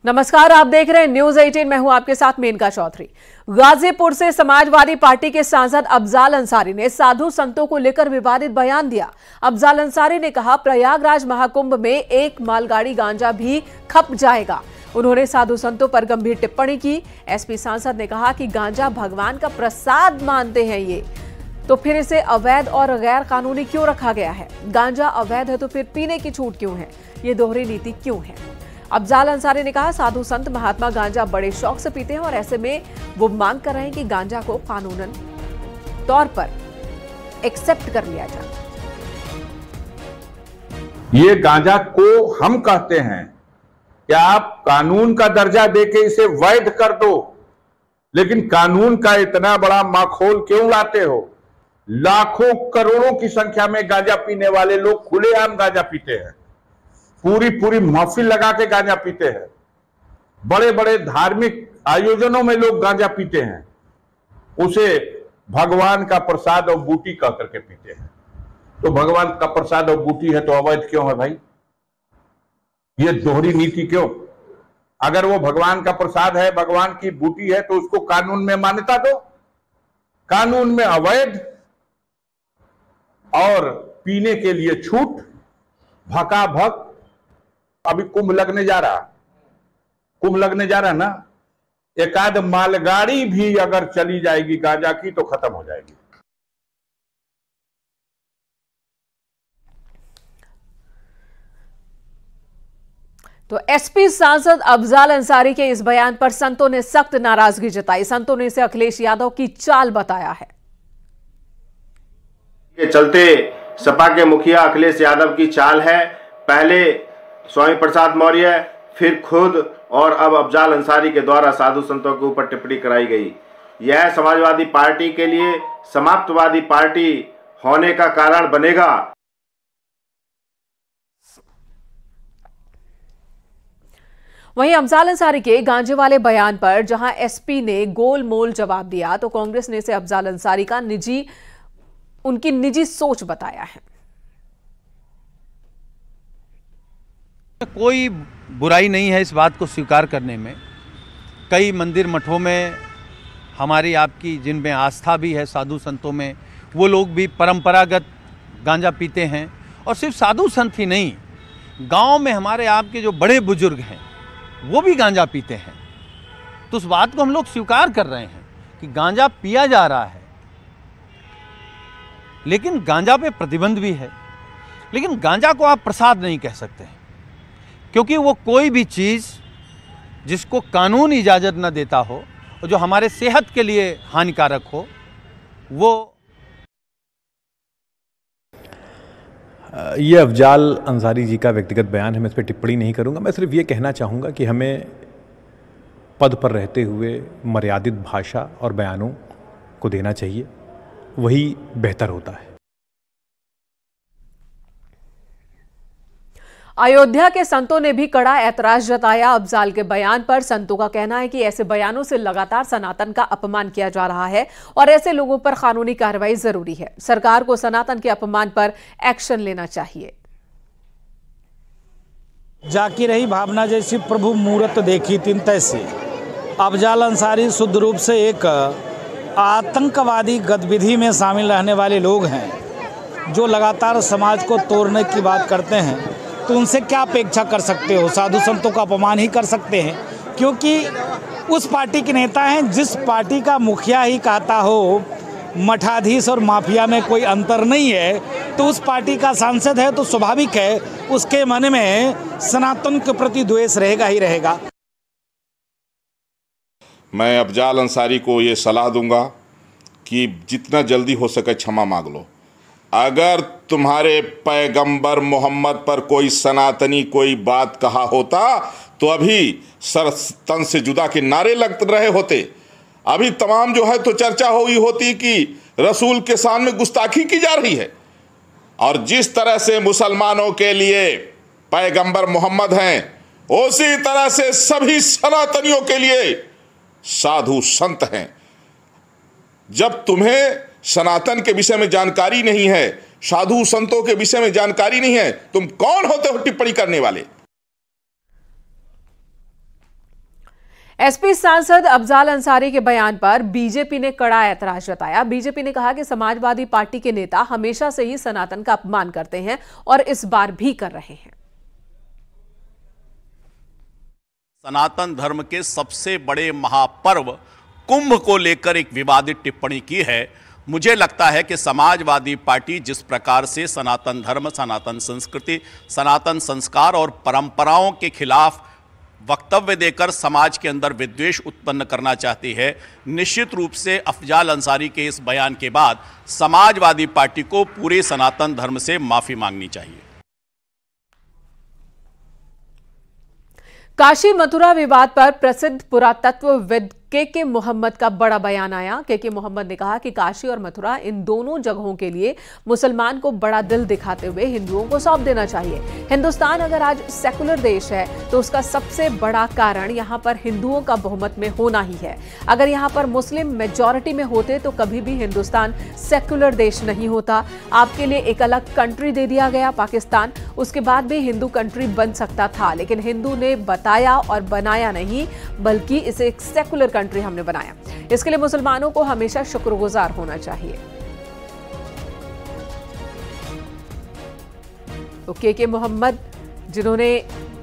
नमस्कार, आप देख रहे हैं न्यूज 18। मैं हूं आपके साथ मेनका चौधरी। गाजीपुर से समाजवादी पार्टी के सांसद अफजाल अंसारी ने साधु संतों को लेकर विवादित बयान दिया। अफजाल अंसारी ने कहा, प्रयागराज महाकुंभ में एक मालगाड़ी गांजा भी खप जाएगा। उन्होंने साधु संतों पर गंभीर टिप्पणी की। एसपी सांसद ने कहा कि गांजा भगवान का प्रसाद मानते हैं ये, तो फिर इसे अवैध और गैर कानूनी क्यों रखा गया है? गांजा अवैध है तो फिर पीने की छूट क्यों है? ये दोहरी नीति क्यों है? अफजाल अंसारी ने कहा, साधु संत महात्मा गांजा बड़े शौक से पीते हैं और ऐसे में वो मांग कर रहे हैं कि गांजा को कानूनन तौर पर एक्सेप्ट कर लिया जाए। ये गांजा को हम कहते हैं कि आप कानून का दर्जा देके इसे वैध कर दो, लेकिन कानून का इतना बड़ा माखौल क्यों लाते हो? लाखों करोड़ों की संख्या में गांजा पीने वाले लोग खुलेआम गांजा पीते हैं, पूरी महफिल लगा के गांजा पीते हैं, बड़े बड़े धार्मिक आयोजनों में लोग गांजा पीते हैं, उसे भगवान का प्रसाद और बूटी कह करके पीते हैं। तो भगवान का प्रसाद और बूटी है तो अवैध क्यों है भाई? ये दोहरी नीति क्यों? अगर वो भगवान का प्रसाद है, भगवान की बूटी है, तो उसको कानून में मान्यता दो। कानून में अवैध और पीने के लिए छूट, भकाभक। अभी कुंभ लगने जा रहा ना, एक आध मालगाड़ी भी अगर चली जाएगी गांजा की तो खत्म हो जाएगी। तो एसपी सांसद अफजाल अंसारी के इस बयान पर संतों ने सख्त नाराजगी जताई। संतों ने इसे अखिलेश यादव की चाल बताया है। के चलते सपा के मुखिया अखिलेश यादव की चाल है। पहले स्वामी प्रसाद मौर्य, फिर खुद और अब अफजाल अंसारी के द्वारा साधु संतों के ऊपर टिप्पणी कराई गई। यह समाजवादी पार्टी के लिए समाप्तवादी पार्टी होने का कारण बनेगा। वहीं अफजाल अंसारी के गांजे वाले बयान पर जहां एसपी ने गोलमोल जवाब दिया, तो कांग्रेस ने इसे अफजाल अंसारी का उनकी निजी सोच बताया है। कोई बुराई नहीं है इस बात को स्वीकार करने में। कई मंदिर मठों में हमारी आपकी जिनमें आस्था भी है, साधु संतों में, वो लोग भी परंपरागत गांजा पीते हैं। और सिर्फ साधु संत ही नहीं, गांव में हमारे आपके जो बड़े बुजुर्ग हैं वो भी गांजा पीते हैं। तो उस बात को हम लोग स्वीकार कर रहे हैं कि गांजा पिया जा रहा है, लेकिन गांजा पे प्रतिबंध भी है। लेकिन गांजा को आप प्रसाद नहीं कह सकते हैं, क्योंकि वो कोई भी चीज़ जिसको कानून इजाज़त न देता हो और जो हमारे सेहत के लिए हानिकारक हो, वो ये अफजाल अंसारी जी का व्यक्तिगत बयान है, मैं इस पर टिप्पणी नहीं करूंगा। मैं सिर्फ ये कहना चाहूँगा कि हमें पद पर रहते हुए मर्यादित भाषा और बयानों को देना चाहिए, वही बेहतर होता है। अयोध्या के संतों ने भी कड़ा ऐतराज जताया अफजाल के बयान पर। संतों का कहना है कि ऐसे बयानों से लगातार सनातन का अपमान किया जा रहा है और ऐसे लोगों पर कानूनी कार्रवाई जरूरी है। सरकार को सनातन के अपमान पर एक्शन लेना चाहिए। जाकी रही भावना जैसी प्रभु मूरत देखी तिन तैसी। अफजाल अंसारी शुद्ध रूप से एक आतंकवादी गतिविधि में शामिल रहने वाले लोग हैं, जो लगातार समाज को तोड़ने की बात करते हैं। तो उनसे क्या अपेक्षा कर सकते हो? साधु संतों का अपमान ही कर सकते हैं, क्योंकि उस पार्टी के नेता हैं जिस पार्टी का मुखिया ही कहता हो मठाधीश और माफिया में कोई अंतर नहीं है, तो उस पार्टी का सांसद है तो स्वाभाविक है उसके मन में सनातन के प्रति द्वेष रहेगा ही रहेगा। मैं अफजाल अंसारी को ये सलाह दूंगा कि जितना जल्दी हो सके क्षमा मांग लो। अगर तुम्हारे पैगंबर मोहम्मद पर कोई सनातनी कोई बात कहा होता तो अभी सर तन से जुदा के नारे लग रहे होते। अभी तमाम जो है तो चर्चा हुई होती कि रसूल के सामने गुस्ताखी की जा रही है। और जिस तरह से मुसलमानों के लिए पैगंबर मोहम्मद हैं, उसी तरह से सभी सनातनियों के लिए साधु संत हैं। जब तुम्हें सनातन के विषय में जानकारी नहीं है, साधु संतों के विषय में जानकारी नहीं है, तुम कौन होते हो टिप्पणी करने वाले? एसपी सांसद अफजाल अंसारी के बयान पर बीजेपी ने कड़ा ऐतराज जताया। बीजेपी ने कहा कि समाजवादी पार्टी के नेता हमेशा से ही सनातन का अपमान करते हैं और इस बार भी कर रहे हैं। सनातन धर्म के सबसे बड़े महापर्व कुंभ को लेकर एक विवादित टिप्पणी की है। मुझे लगता है कि समाजवादी पार्टी जिस प्रकार से सनातन धर्म, सनातन संस्कृति, सनातन संस्कार और परंपराओं के खिलाफ वक्तव्य देकर समाज के अंदर विद्वेष उत्पन्न करना चाहती है, निश्चित रूप से अफजाल अंसारी के इस बयान के बाद समाजवादी पार्टी को पूरे सनातन धर्म से माफी मांगनी चाहिए। काशी मथुरा विवाद पर प्रसिद्ध पुरातत्वविद के मोहम्मद का बड़ा बयान आया। के मोहम्मद ने कहा कि काशी और मथुरा इन दोनों जगहों के लिए मुसलमान को बड़ा दिल दिखाते हुए हिंदुओं को सौंप देना चाहिए। हिंदुस्तान अगर आज सेकुलर देश है तो उसका सबसे बड़ा कारण यहां पर हिंदुओं का बहुमत में होना ही है। अगर यहां पर मुस्लिम मेजॉरिटी में होते तो कभी भी हिंदुस्तान सेकुलर देश नहीं होता। आपके लिए एक अलग कंट्री दे दिया गया पाकिस्तान, उसके बाद भी हिंदू कंट्री बन सकता था, लेकिन हिंदू ने बताया और बनाया नहीं, बल्कि इसे एक सेकुलर कंट्री हमने बनाया। इसके लिए मुसलमानों को हमेशा शुक्रगुजार होना चाहिए। तो के मोहम्मद जिन्होंने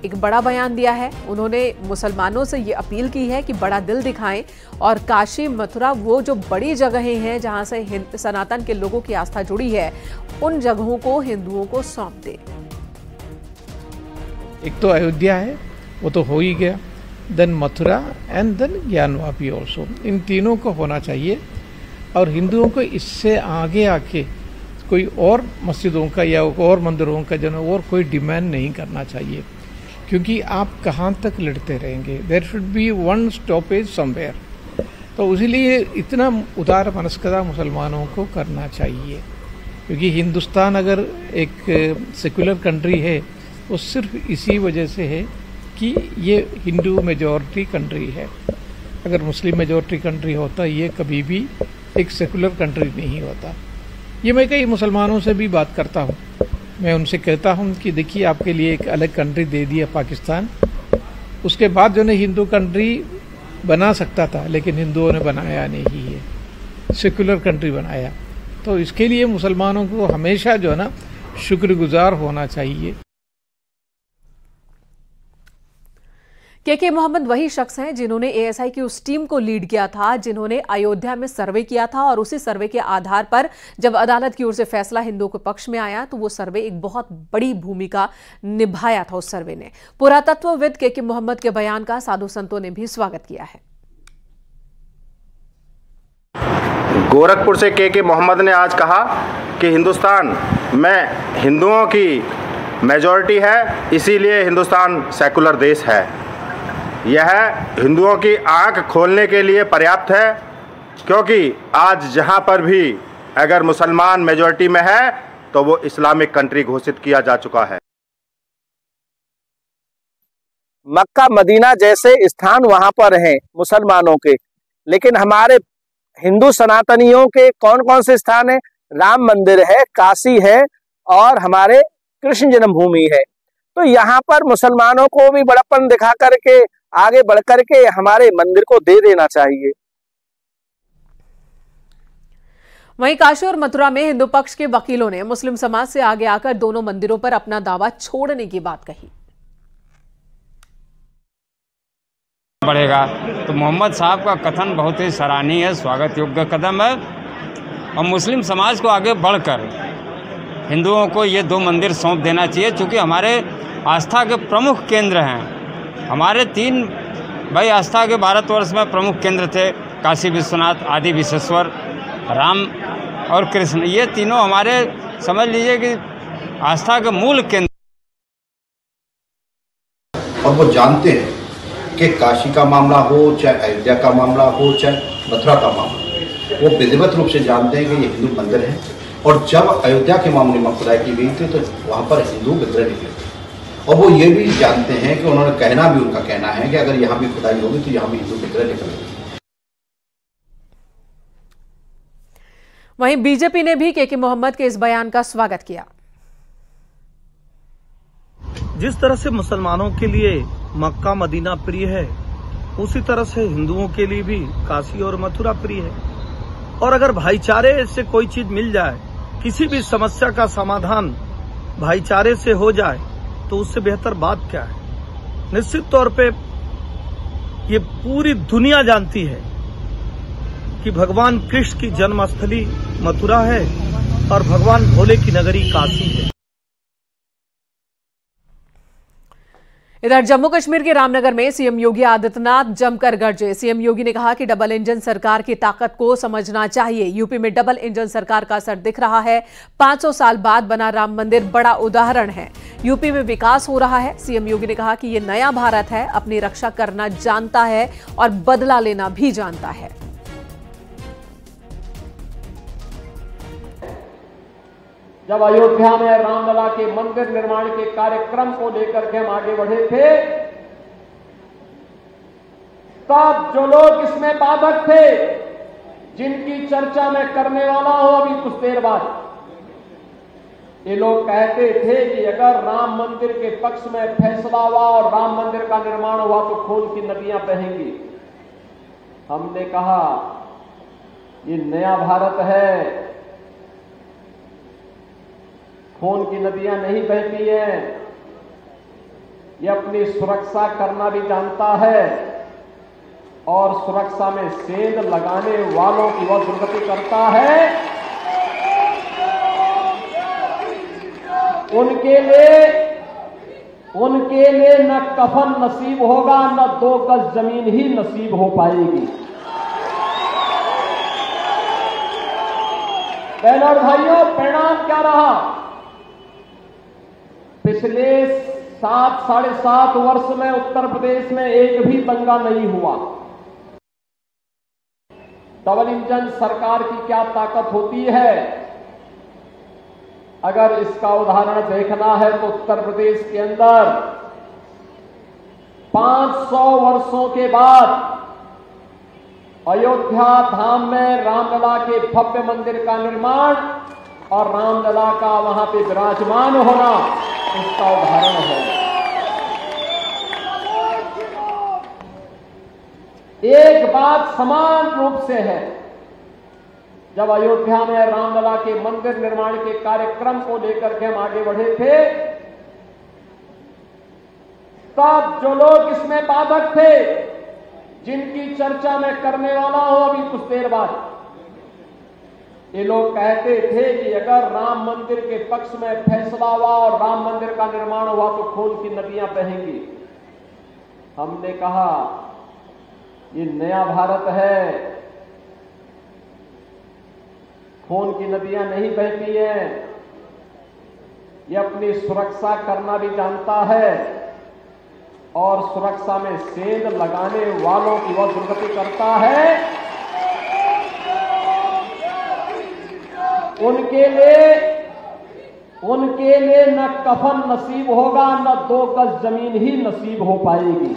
एक बड़ा बयान दिया है, उन्होंने मुसलमानों से ये अपील की है कि बड़ा दिल दिखाएं और काशी मथुरा वो जो बड़ी जगहें हैं जहां से सनातन के लोगों की आस्था जुड़ी है, उन जगहों को हिंदुओं को सौंप दे। एक तो अयोध्या है, वो तो हो ही गया, then Mathura and then Gyanvapi also, इन तीनों को होना चाहिए। और हिंदुओं को इससे आगे आके कोई और मस्जिदों का या और मंदिरों का जो और कोई डिमांड नहीं करना चाहिए, क्योंकि आप कहाँ तक लड़ते रहेंगे। There should be one stoppage somewhere. तो इसीलिए इतना उदार मनस्कता मुसलमानों को करना चाहिए, क्योंकि हिंदुस्तान अगर एक सेकुलर कंट्री है वो सिर्फ इसी वजह से है कि ये हिंदू मेजॉरिटी कंट्री है। अगर मुस्लिम मेजॉरिटी कंट्री होता ये कभी भी एक सेकुलर कंट्री नहीं होता। ये मैं कई मुसलमानों से भी बात करता हूँ, मैं उनसे कहता हूँ कि देखिए आपके लिए एक अलग कंट्री दे दिया पाकिस्तान, उसके बाद जो है हिंदू कंट्री बना सकता था, लेकिन हिंदुओं ने बनाया नहीं है, सेकुलर कंट्री बनाया। तो इसके लिए मुसलमानों को हमेशा जो है ना शुक्रगुजार होना चाहिए। के मोहम्मद वही शख्स हैं जिन्होंने एएसआई की उस टीम को लीड किया था जिन्होंने अयोध्या में सर्वे किया था, और उसी सर्वे के आधार पर जब अदालत की ओर से फैसला हिंदुओं के पक्ष में आया तो वो सर्वे एक बहुत बड़ी भूमिका निभाया था उस सर्वे ने। पुरातत्वविद के मोहम्मद के बयान का साधु संतों ने भी स्वागत किया है। गोरखपुर से के मोहम्मद ने आज कहा कि हिंदुस्तान में हिंदुओं की मेजॉरिटी है, इसीलिए हिंदुस्तान सेकुलर देश है। यह हिंदुओं की आंख खोलने के लिए पर्याप्त है, क्योंकि आज जहां पर भी अगर मुसलमान मेजॉरिटी में है तो वो इस्लामिक कंट्री घोषित किया जा चुका है। मक्का मदीना जैसे स्थान वहां पर हैं मुसलमानों के, लेकिन हमारे हिंदू सनातनियों के कौन कौन से स्थान है? राम मंदिर है, काशी है और हमारे कृष्ण जन्मभूमि है। तो यहाँ पर मुसलमानों को भी बड़प्पन दिखा करके आगे बढ़ करके हमारे मंदिर को दे देना चाहिए। वहीं काशी और मथुरा में हिंदू पक्ष के वकीलों ने मुस्लिम समाज से आगे आकर दोनों मंदिरों पर अपना दावा छोड़ने की बात कही। बढ़ेगा तो मोहम्मद साहब का कथन बहुत ही सराहनीय है, स्वागत योग्य कदम है। और मुस्लिम समाज को आगे बढ़कर हिंदुओं को ये दो मंदिर सौंप देना चाहिए, क्योंकि हमारे आस्था के प्रमुख केंद्र हैं। हमारे 3 भाई आस्था के भारतवर्ष में प्रमुख केंद्र थे, काशी विश्वनाथ, आदि विश्वेश्वर, राम और कृष्ण। ये तीनों हमारे समझ लीजिए कि आस्था के मूल केंद्र। और वो जानते हैं कि काशी का मामला हो, चाहे अयोध्या का मामला हो, चाहे मथुरा का मामला, वो विधिवत रूप से जानते हैं कि ये हिंदू मंदिर है। और जब अयोध्या के मामले में खुदाई की गई थी तो वहाँ पर हिंदू विग्रह निकले थे, और वो ये भी जानते हैं कि उन्होंने कहना भी, उनका कहना है कि अगर यहाँ भी खुदाई होगी तो यहाँ भी हिंदू विग्रह निकलेंगे। वहीं बीजेपी ने भी के मोहम्मद के इस बयान का स्वागत किया। जिस तरह से मुसलमानों के लिए मक्का मदीना प्रिय है, उसी तरह से हिंदुओं के लिए भी काशी और मथुरा प्रिय है। और अगर भाईचारे से कोई चीज मिल जाए, किसी भी समस्या का समाधान भाईचारे से हो जाए, तो उससे बेहतर बात क्या है। निश्चित तौर पे ये पूरी दुनिया जानती है कि भगवान कृष्ण की जन्मस्थली मथुरा है और भगवान भोले की नगरी काशी है। इधर जम्मू कश्मीर के रामनगर में सीएम योगी आदित्यनाथ जमकर गरजे। सीएम योगी ने कहा कि डबल इंजन सरकार की ताकत को समझना चाहिए। यूपी में डबल इंजन सरकार का असर दिख रहा है। 500 साल बाद बना राम मंदिर बड़ा उदाहरण है। यूपी में विकास हो रहा है। सीएम योगी ने कहा कि ये नया भारत है, अपनी रक्षा करना जानता है और बदला लेना भी जानता है। जब अयोध्या में रामलला के मंदिर निर्माण के कार्यक्रम को लेकर के हम आगे बढ़े थे, तब जो लोग इसमें बाधक थे, जिनकी चर्चा मैं करने वाला हूं अभी कुछ देर बाद, ये लोग कहते थे कि अगर राम मंदिर के पक्ष में फैसला हुआ और राम मंदिर का निर्माण हुआ तो खून की नदियां बहेंगी। हमने कहा ये नया भारत है, खून की नदियां नहीं बहती हैं। ये अपनी सुरक्षा करना भी जानता है और सुरक्षा में सेंध लगाने वालों की वह दुर्गति करता है। उनके लिए न कफन नसीब होगा, न 2 गज जमीन ही नसीब हो पाएगी। बहनों और भाइयों, परिणाम क्या रहा? पिछले 7 साढ़े 7 वर्ष में उत्तर प्रदेश में एक भी दंगा नहीं हुआ। डबल इंजन सरकार की क्या ताकत होती है? अगर इसका उदाहरण देखना है तो उत्तर प्रदेश के अंदर 500 वर्षों के बाद अयोध्या धाम में रामलला के भव्य मंदिर का निर्माण और रामलला का वहां पे विराजमान होना इसका उदाहरण है। एक बात समान रूप से है, जब अयोध्या में रामलला के मंदिर निर्माण के कार्यक्रम को लेकर के हम आगे बढ़े थे, तब जो लोग इसमें बाधक थे, जिनकी चर्चा मैं करने वाला हूं अभी कुछ देर बाद, ये लोग कहते थे कि अगर राम मंदिर के पक्ष में फैसला हुआ और राम मंदिर का निर्माण हुआ तो खून की नदियां बहेंगी। हमने कहा ये नया भारत है, खून की नदियां नहीं बहती हैं। ये अपनी सुरक्षा करना भी जानता है और सुरक्षा में सेंध लगाने वालों की वह दुर्गति करता है। उनके लिए न कफन नसीब होगा, न 2 गज जमीन ही नसीब हो पाएगी।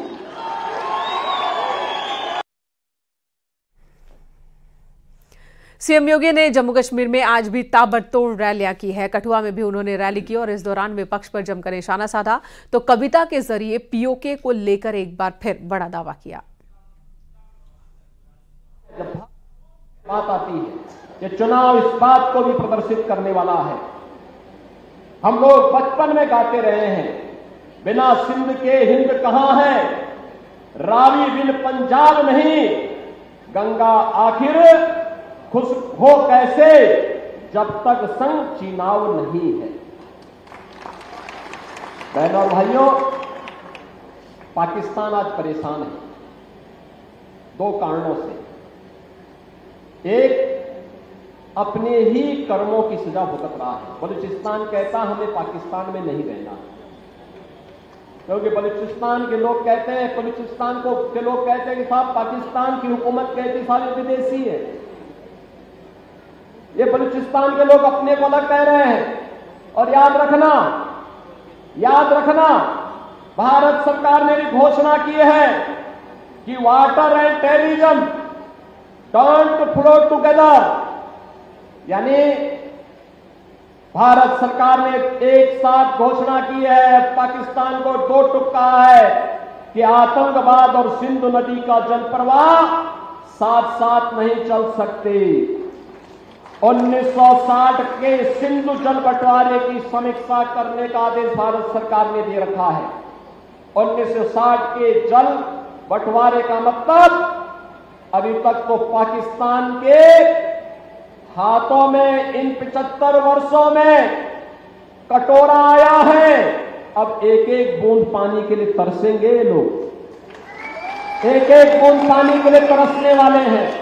सीएम योगी ने जम्मू कश्मीर में आज भी ताबड़तोड़ रैलियां की है। कठुआ में भी उन्होंने रैली की और इस दौरान विपक्ष पर जमकर निशाना साधा तो कविता के जरिए पीओके को लेकर एक बार फिर बड़ा दावा किया। जब बात आती है ये चुनाव इस बात को भी प्रदर्शित करने वाला है। हम लोग बचपन में गाते रहे हैं, बिना सिंध के हिंद कहां है, रावी बिन पंजाब नहीं, गंगा आखिर खुश हो कैसे जब तक संग चीनाव नहीं है। बहनों और भाइयों, पाकिस्तान आज परेशान है 2 कारणों से। एक, अपने ही कर्मों की सजा भुगत रहा है। बलूचिस्तान कहता हमें पाकिस्तान में नहीं रहना, क्योंकि बलूचिस्तान के लोग कहते हैं, बलूचिस्तान के लोग कहते हैं कि साहब पाकिस्तान की हुकूमत कहती सारी विदेशी है। ये बलूचिस्तान के लोग अपने को अलग कह रहे हैं। और याद रखना भारत सरकार ने भी घोषणा की है कि water and terrorism don't flow together, यानी भारत सरकार ने एक साथ घोषणा की है, पाकिस्तान को 2 टुक कहा है कि आतंकवाद और सिंधु नदी का जल प्रवाह साथ साथ नहीं चल सकते। 1960 के सिंधु जल बंटवारे की समीक्षा करने का आदेश भारत सरकार ने दे रखा है। 1960 के जल बंटवारे का मतलब अभी तक तो पाकिस्तान के हाथों में इन 75 वर्षों में कटोरा आया है। अब एक एक बूंद पानी के लिए तरसेंगे लोग, एक एक बूंद पानी के लिए तरसने वाले हैं।